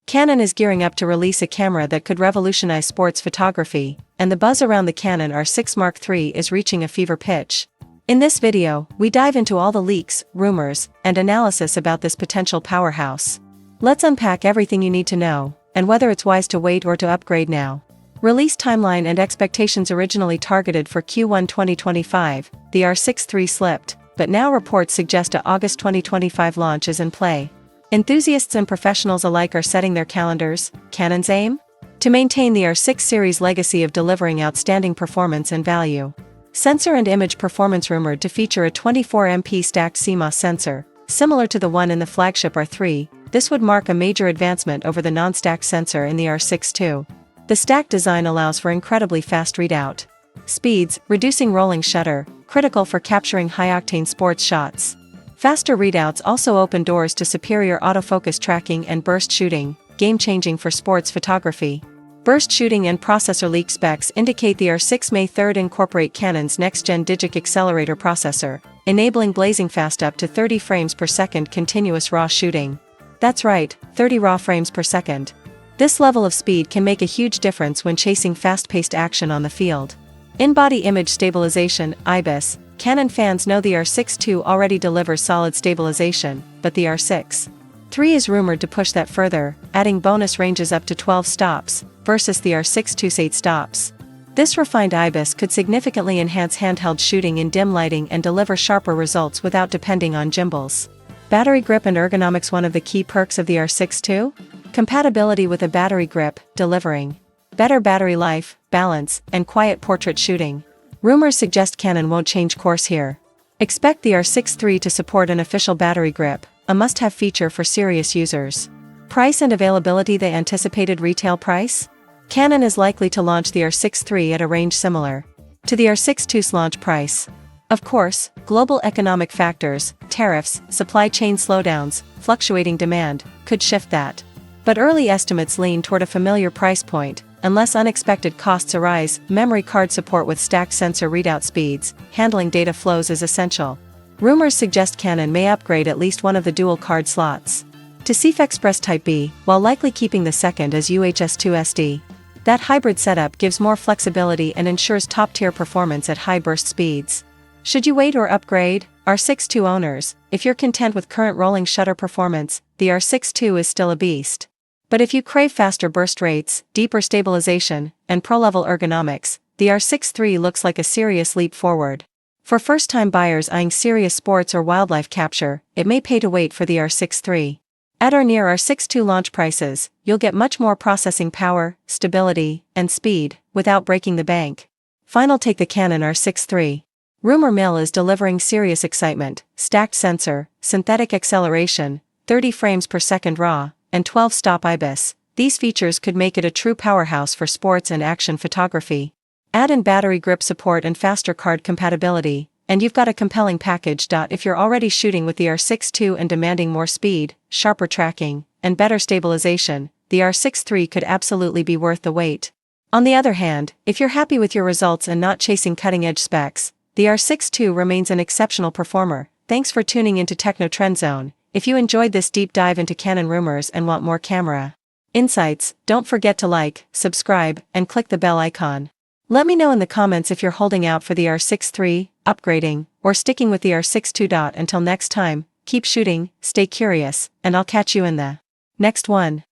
Canon is gearing up to release a camera that could revolutionize sports photography, and the buzz around the Canon R6 Mark III is reaching a fever pitch. In this video, we dive into all the leaks, rumors, and analysis about this potential powerhouse. Let's unpack everything you need to know, and whether it's wise to wait or to upgrade now. Release timeline and expectations. Originally targeted for Q1 2025, the R6 III slipped, but now reports suggest a August 2025 launch is in play. Enthusiasts and professionals alike are setting their calendars. Canon's aim? To maintain the R6 series legacy of delivering outstanding performance and value. Sensor and image performance. Rumored to feature a 24MP stacked CMOS sensor, similar to the one in the flagship R3. This would mark a major advancement over the non-stacked sensor in the R6 II. The stacked design allows for incredibly fast readout speeds, reducing rolling shutter, critical for capturing high-octane sports shots. Faster readouts also open doors to superior autofocus tracking and burst shooting, game-changing for sports photography. Burst shooting and processor leak specs indicate the R6 May 3 incorporate Canon's next-gen Digic accelerator processor, enabling blazing fast up to 30 frames per second continuous RAW shooting. That's right, 30 RAW frames per second. This level of speed can make a huge difference when chasing fast-paced action on the field. In-body image stabilization, IBIS. Canon fans know the R6 II already delivers solid stabilization, but the R6 III is rumored to push that further, adding bonus ranges up to 12 stops, versus the R6 II's 8 stops. This refined IBIS could significantly enhance handheld shooting in dim lighting and deliver sharper results without depending on gimbals. Battery grip and ergonomics. One of the key perks of the R6 II? Compatibility with a battery grip, delivering better battery life, balance, and quiet portrait shooting. Rumors suggest Canon won't change course here. Expect the R6 III to support an official battery grip, a must-have feature for serious users. Price and availability. The anticipated retail price? Canon is likely to launch the R6 III at a range similar to the R6 II's launch price. Of course, global economic factors, tariffs, supply chain slowdowns, fluctuating demand, could shift that. But early estimates lean toward a familiar price point, unless unexpected costs arise. Memory card support with stacked sensor readout speeds, handling data flows is essential. Rumors suggest Canon may upgrade at least one of the dual card slots to CF Express Type B, while likely keeping the second as UHS-2 SD. That hybrid setup gives more flexibility and ensures top-tier performance at high burst speeds. Should you wait or upgrade? R6 II owners, if you're content with current rolling shutter performance, the R6 II is still a beast. But if you crave faster burst rates, deeper stabilization, and pro-level ergonomics, the R6 III looks like a serious leap forward. For first-time buyers eyeing serious sports or wildlife capture, it may pay to wait for the R6 III. At or near R6 II launch prices, you'll get much more processing power, stability, and speed, without breaking the bank. Final take. The Canon R6 III. Rumor mill is delivering serious excitement: stacked sensor, synthetic acceleration, 30 frames per second RAW, and 12-stop IBIS. These features could make it a true powerhouse for sports and action photography. Add in battery grip support and faster card compatibility, and you've got a compelling package. If you're already shooting with the R6 II and demanding more speed, sharper tracking, and better stabilization, the R6 III could absolutely be worth the wait. On the other hand, if you're happy with your results and not chasing cutting-edge specs, the R6 II remains an exceptional performer. Thanks for tuning into Techno Trend Zone. If you enjoyed this deep dive into Canon rumors and want more camera insights, don't forget to like, subscribe, and click the bell icon. Let me know in the comments if you're holding out for the R6 III, upgrading, or sticking with the R6 II. Until next time, keep shooting, stay curious, and I'll catch you in the next one.